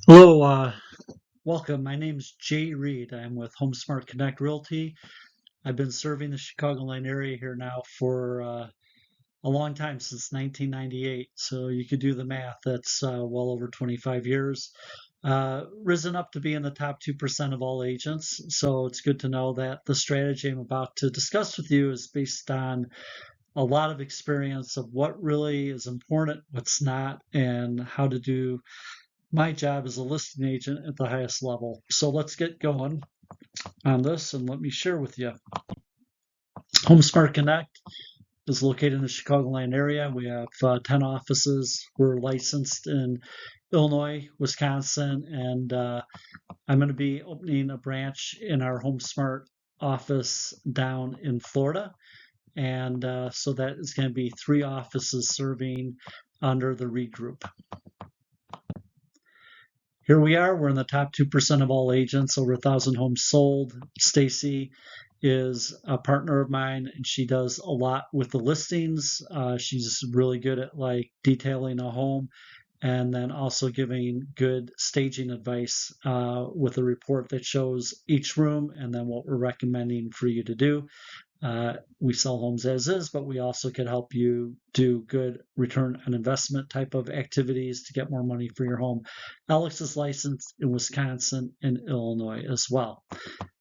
Hello, welcome. My name's Jay Reid. I'm with HomeSmart Connect Realty. I've been serving the Chicagoland area here now for a long time, since 1998. So you could do the math. That's well over 25 years. Risen up to be in the top 2% of all agents. So it's good to know that the strategy I'm about to discuss with you is based on a lot of experience of what really is important, what's not, and how to do my job as a listing agent at the highest level. So let's get going on this and let me share with you. HomeSmart Connect is located in the Chicagoland area. We have 10 offices. We're licensed in Illinois, Wisconsin, and I'm going to be opening a branch in our HomeSmart office down in Florida. And so that is going to be 3 offices serving under the Reid Group. Here we are. We're in the top 2% of all agents, over 1,000 homes sold. Stacy is a partner of mine, and she does a lot with the listings. She's really good at detailing a home and then also giving good staging advice with a report that shows each room and then what we're recommending for you to do. We sell homes as is, but we also could help you do good return on investment type of activities to get more money for your home. Alex is licensed in Wisconsin and Illinois as well.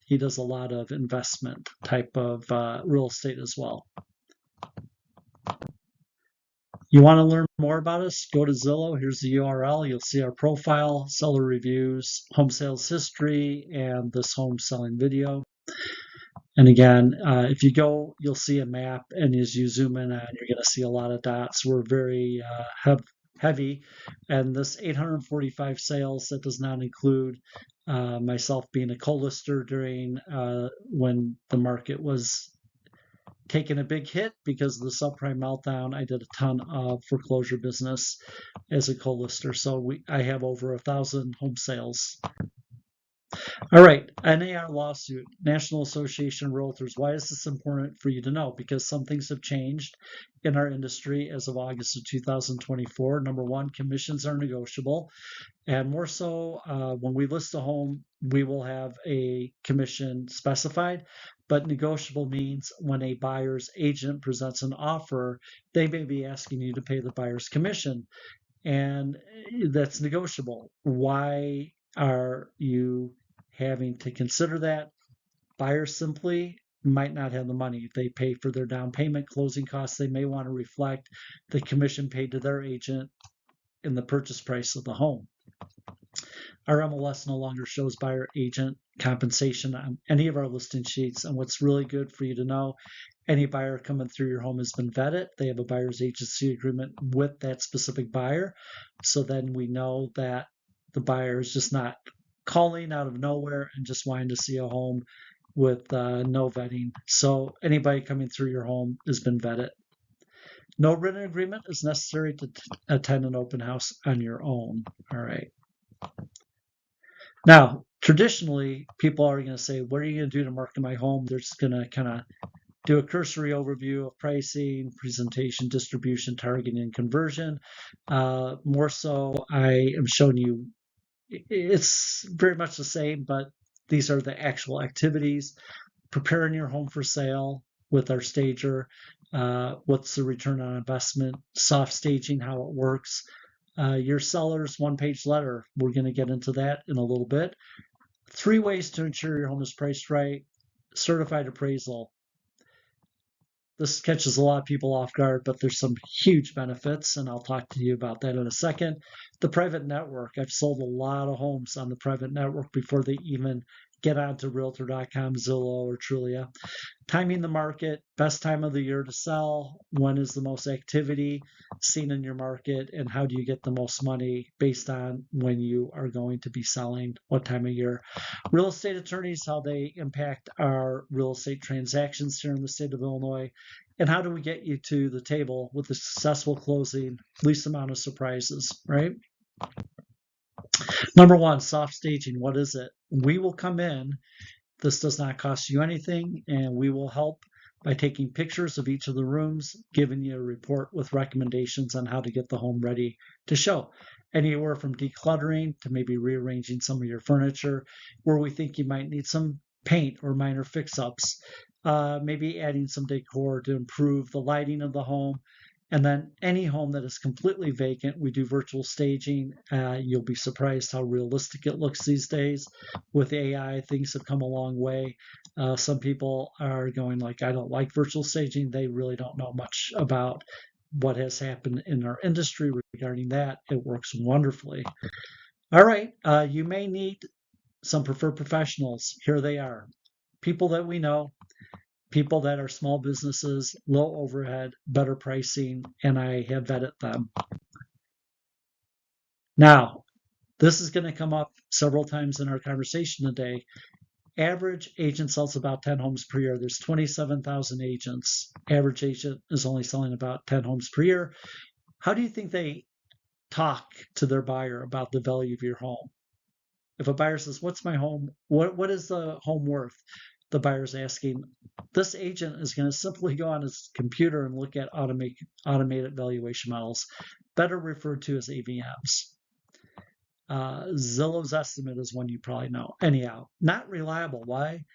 He does a lot of investment type of real estate as well. You want to learn more about us? Go to Zillow. Here's the URL. You'll see our profile, seller reviews, home sales history, and this home selling video. And again, if you go, you'll see a map, and as you zoom in on, you're going to see a lot of dots. We're very heavy, and this 845 sales, that does not include myself being a co-lister during when the market was taking a big hit because of the subprime meltdown. I did a ton of foreclosure business as a co-lister, so I have over 1,000 home sales. All right, NAR lawsuit, National Association of Realtors. Why is this important for you to know? Because some things have changed in our industry as of August of 2024. Number one, commissions are negotiable. And more so, when we list a home, we will have a commission specified, but negotiable means when a buyer's agent presents an offer, they may be asking you to pay the buyer's commission, and that's negotiable. Why are you having to consider that? Buyers simply might not have the money. If they pay for their down payment, closing costs, they may want to reflect the commission paid to their agent in the purchase price of the home. Our MLS no longer shows buyer agent compensation on any of our listing sheets. And what's really good for you to know, any buyer coming through your home has been vetted. They have a buyer's agency agreement with that specific buyer. So then we know that the buyer is just not calling out of nowhere and just wanting to see a home with no vetting. So anybody coming through your home has been vetted. No written agreement is necessary to attend an open house on your own. All right. Now, traditionally, people are going to say, what are you going to do to market my home? They're just going to kind of do a cursory overview of pricing, presentation, distribution, targeting, and conversion. More so, I am showing you, it's very much the same, but these are the actual activities. Preparing your home for sale with our stager. What's the return on investment? Soft staging, how it works. Your seller's one-page letter. We're going to get into that in a little bit. 3 ways to ensure your home is priced right. Certified appraisal. This catches a lot of people off guard, but there's some huge benefits, and I'll talk to you about that in a second. The private network. I've sold a lot of homes on the private network before they even get onto Realtor.com, Zillow, or Trulia. Timing the market, best time of the year to sell, when is the most activity seen in your market, and how do you get the most money based on when you are going to be selling, what time of year. Real estate attorneys, how they impact our real estate transactions here in the state of Illinois, and how do we get you to the table with a successful closing, least amount of surprises, right? Number one, soft staging. What is it? We will come in. This does not cost you anything, and we will help by taking pictures of each of the rooms, giving you a report with recommendations on how to get the home ready to show. anywhere from decluttering to maybe rearranging some of your furniture where we think you might need some paint or minor fix-ups, maybe adding some decor to improve the lighting of the home. And then any home that is completely vacant, we do virtual staging. You'll be surprised how realistic it looks these days. With AI, things have come a long way. Some people are going like, I don't like virtual staging. They really don't know much about what has happened in our industry regarding that. It works wonderfully. All right, you may need some preferred professionals. Here they are. People that we know, people that are small businesses, low overhead, better pricing, and I have vetted them. Now, this is going to come up several times in our conversation today. Average agent sells about 10 homes per year. There's 27,000 agents. Average agent is only selling about 10 homes per year. How do you think they talk to their buyer about the value of your home? If a buyer says, "What's my home? What is the home worth?" The buyer's asking. This agent is going to simply go on his computer and look at automated valuation models, better referred to as AVMs. Zillow's estimate is one you probably know. Anyhow, not reliable. Why?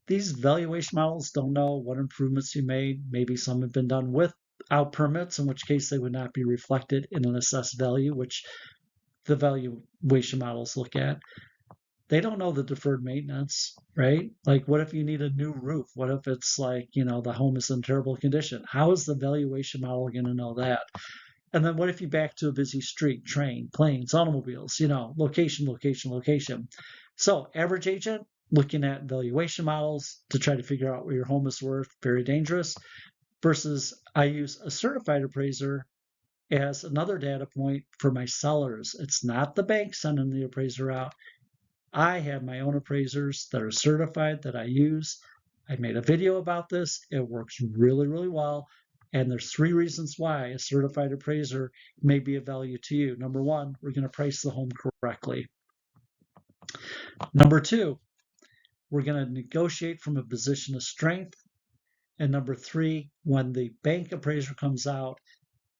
These valuation models don't know what improvements you made. Maybe some have been done without permits, in which case they would not be reflected in an assessed value, which the valuation models look at. They don't know the deferred maintenance, right? Like, what if you need a new roof? What if it's like, the home is in terrible condition? How is the valuation model going to know that? And then what if you back to a busy street, train, planes, automobiles, location, location, location. So average agent looking at valuation models to try to figure out what your home is worth, very dangerous, versus I use a certified appraiser as another data point for my sellers. It's not the bank sending the appraiser out. I have my own appraisers that are certified that I use. I made a video about this. It works really, really well. And there's 3 reasons why a certified appraiser may be of value to you. Number 1, we're going to price the home correctly. Number 2, we're going to negotiate from a position of strength. And number 3, when the bank appraiser comes out,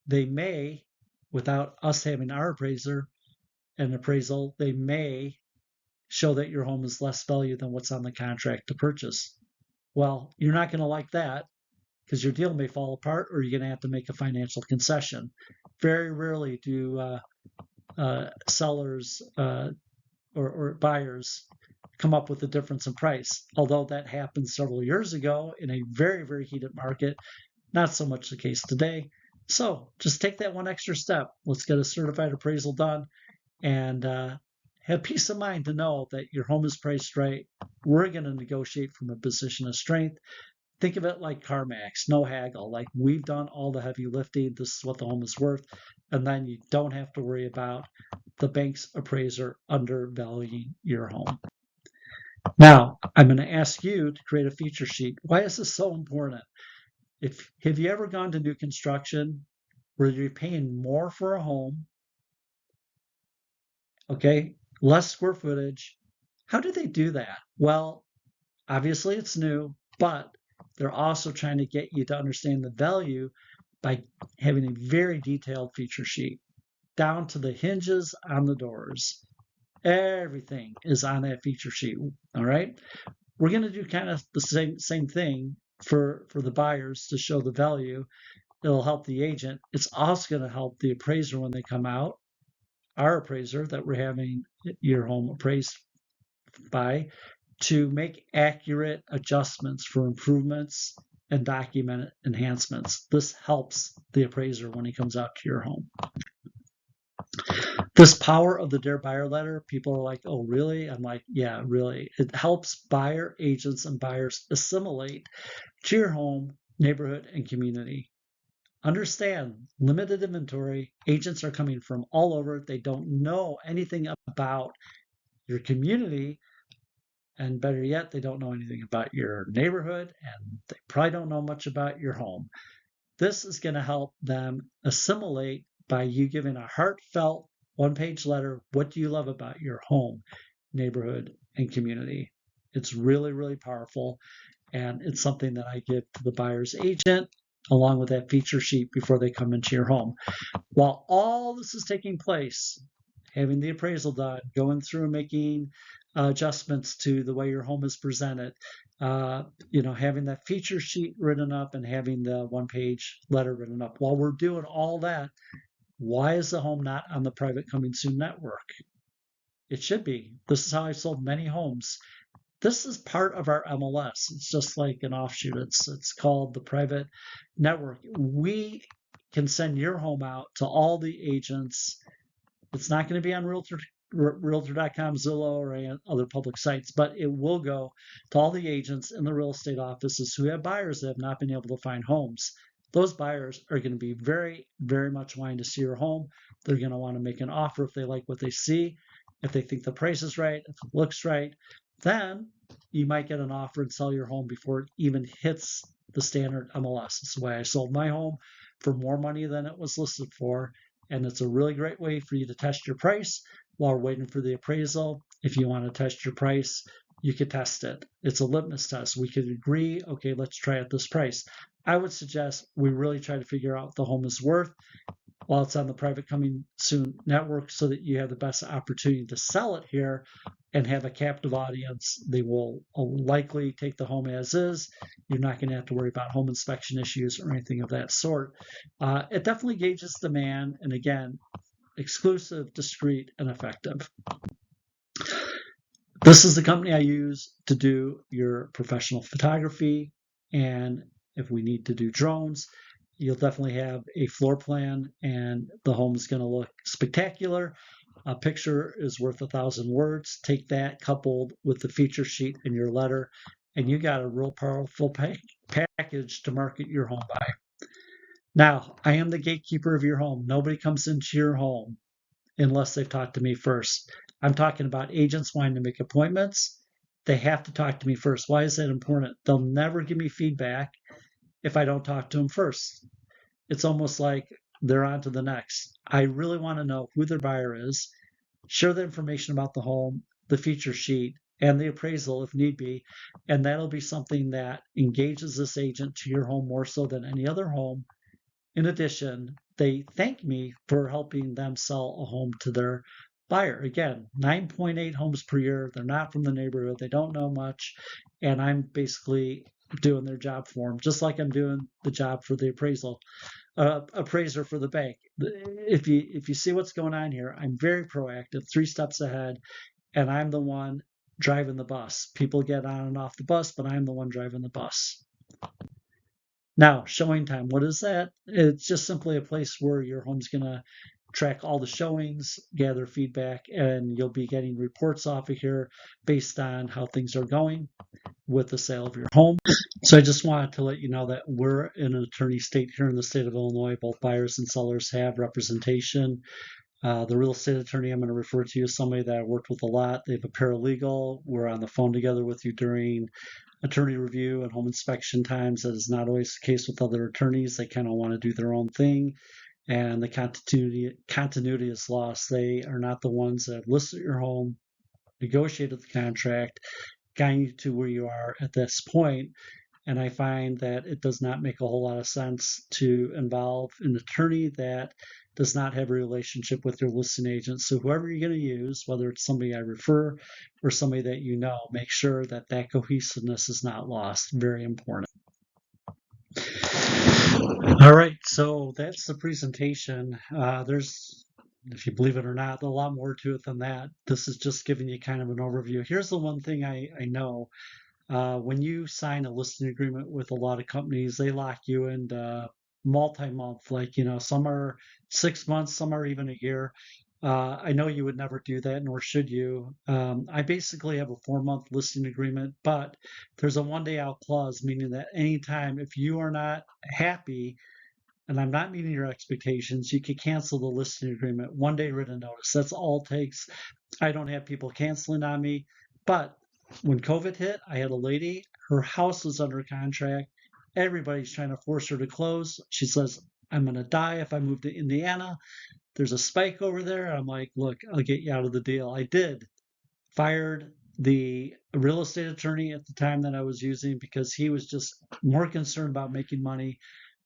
they may, without us having our appraiser and appraisal, they may show that your home is less value than what's on the contract to purchase. Well, you're not going to like that because your deal may fall apart or you're going to have to make a financial concession. Very rarely do sellers or buyers come up with a difference in price, although that happened several years ago in a very, very heated market. Not so much the case today. So just take that one extra step. Let's get a certified appraisal done and have peace of mind to know that your home is priced right. We're going to negotiate from a position of strength. Think of it like CarMax, no haggle. Like, we've done all the heavy lifting. This is what the home is worth. And then you don't have to worry about the bank's appraiser undervaluing your home. Now, I'm going to ask you to create a feature sheet. Why is this so important? Have you ever gone to new construction where you're paying more for a home, okay, less square footage? How do they do that? Well, obviously it's new, but they're also trying to get you to understand the value by having a very detailed feature sheet down to the hinges on the doors. Everything is on that feature sheet. All right. We're going to do kind of the same thing for the buyers to show the value. It'll help the agent. It's also going to help the appraiser when they come out, our appraiser that we're having your home appraised by, to make accurate adjustments for improvements and document enhancements. This helps the appraiser when he comes out to your home. This power of the Dear Buyer letter, people are like, oh, really? I'm like, yeah, really. It helps buyer agents and buyers assimilate to your home, neighborhood, and community. Understand, limited inventory. Agents are coming from all over. They don't know anything about your community. And better yet, they don't know anything about your neighborhood, and they probably don't know much about your home. This is going to help them assimilate by you giving a heartfelt one-page letter. What do you love about your home, neighborhood, and community? It's really, really powerful, and it's something that I give to the buyer's agent along with that feature sheet before they come into your home. While all this is taking place, having the appraisal done, going through and making adjustments to the way your home is presented, having that feature sheet written up and having the one-page letter written up. While we're doing all that, why is the home not on the private coming soon network? It should be. This is how I sold many homes. This is part of our MLS. It's just like an offshoot. It's called the private network. We can send your home out to all the agents. It's not going to be on Realtor.com, Zillow, or any other public sites, but it will go to all the agents in the real estate offices who have buyers that have not been able to find homes. Those buyers are going to be very, very much wanting to see your home. They're going to want to make an offer if they like what they see, if they think the price is right, if it looks right. Then you might get an offer and sell your home before it even hits the standard MLS. It's the way I sold my home, for more money than it was listed for. And it's a really great way for you to test your price while waiting for the appraisal. If you want to test your price, you could test it. It's a litmus test. We could agree, okay, let's try at this price. I would suggest we really try to figure out what the home is worth while it's on the private coming soon network, so that you have the best opportunity to sell it here and have a captive audience. They will likely take the home as is. You're not going to have to worry about home inspection issues or anything of that sort. It definitely gauges demand, and again, exclusive, discreet, and effective. This is the company I use to do your professional photography, and if we need to do drones, you'll definitely have a floor plan, and the home is going to look spectacular. A picture is worth 1,000 words. Take that coupled with the feature sheet in your letter, and you got a real powerful package to market your home by. Now, I am the gatekeeper of your home. Nobody comes into your home unless they've talked to me first. I'm talking about agents wanting to make appointments. They have to talk to me first. Why is that important? They'll never give me feedback if I don't talk to them first. It's almost like they're on to the next. I really want to know who their buyer is, share the information about the home, the feature sheet, and the appraisal if need be, and that'll be something that engages this agent to your home more so than any other home. In addition, they thank me for helping them sell a home to their buyer. Again, 9.8 homes per year. They're not from the neighborhood. They don't know much. And I'm basically doing their job for them, just like I'm doing the job for the appraiser for the bank. If you see what's going on here, I'm very proactive, 3 steps ahead, and I'm the one driving the bus. People get on and off the bus, but I'm the one driving the bus. Now, showing time, what is that? It's just simply a place where your home's going to track all the showings, gather feedback, and you'll be getting reports off of here based on how things are going with the sale of your home. So I just wanted to let you know that we're in an attorney state here in the state of Illinois. Both buyers and sellers have representation. The real estate attorney I'm going to refer to is somebody that I worked with a lot. They have a paralegal. We're on the phone together with you during attorney review and home inspection times. That is not always the case with other attorneys. They kind of want to do their own thing, and the continuity is lost. They are not the ones that listed your home, negotiated the contract, guiding you to where you are at this point. And I find that it does not make a whole lot of sense to involve an attorney that does not have a relationship with your listing agent. So whoever you're going to use, whether it's somebody I refer or somebody that you know, make sure that that cohesiveness is not lost. Very important. All right, so that's the presentation. There's, if you believe it or not, a lot more to it than that. This is just giving you kind of an overview. Here's the one thing I know. When you sign a listing agreement with a lot of companies, they lock you into multi-month, like, some are 6 months, some are even a year. I know you would never do that, nor should you. I basically have a 4-month listing agreement, but there's a 1-day out clause, meaning that anytime if you are not happy and I'm not meeting your expectations, you could cancel the listing agreement. 1-day written notice. That's all it takes. I don't have people canceling on me, but when COVID hit, I had a lady, her house was under contract. Everybody's trying to force her to close. She says, I'm going to die if I move to Indiana. There's a spike over there. I'm like, look, I'll get you out of the deal. I did. Fired the real estate attorney at the time that I was using because he was just more concerned about making money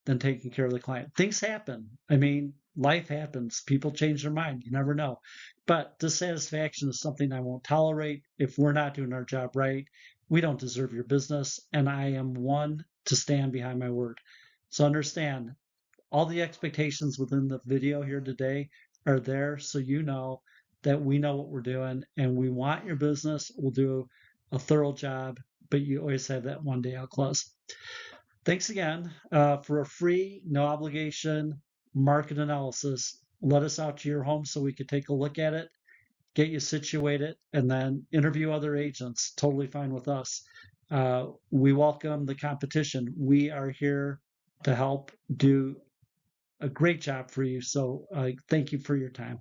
than taking care of the client. Things happen. I mean, life happens. People change their mind. You never know. But dissatisfaction is something I won't tolerate. If we're not doing our job right, we don't deserve your business. And I am one to stand behind my word. So understand, all the expectations within the video here today are there so you know that we know what we're doing and we want your business. We'll do a thorough job, but you always have that one day out clause. Thanks again for a free, no obligation market analysis. Let us out to your home so we could take a look at it, get you situated, and then interview other agents. Totally fine with us. We welcome the competition. We are here to help do a great job for you. So thank you for your time.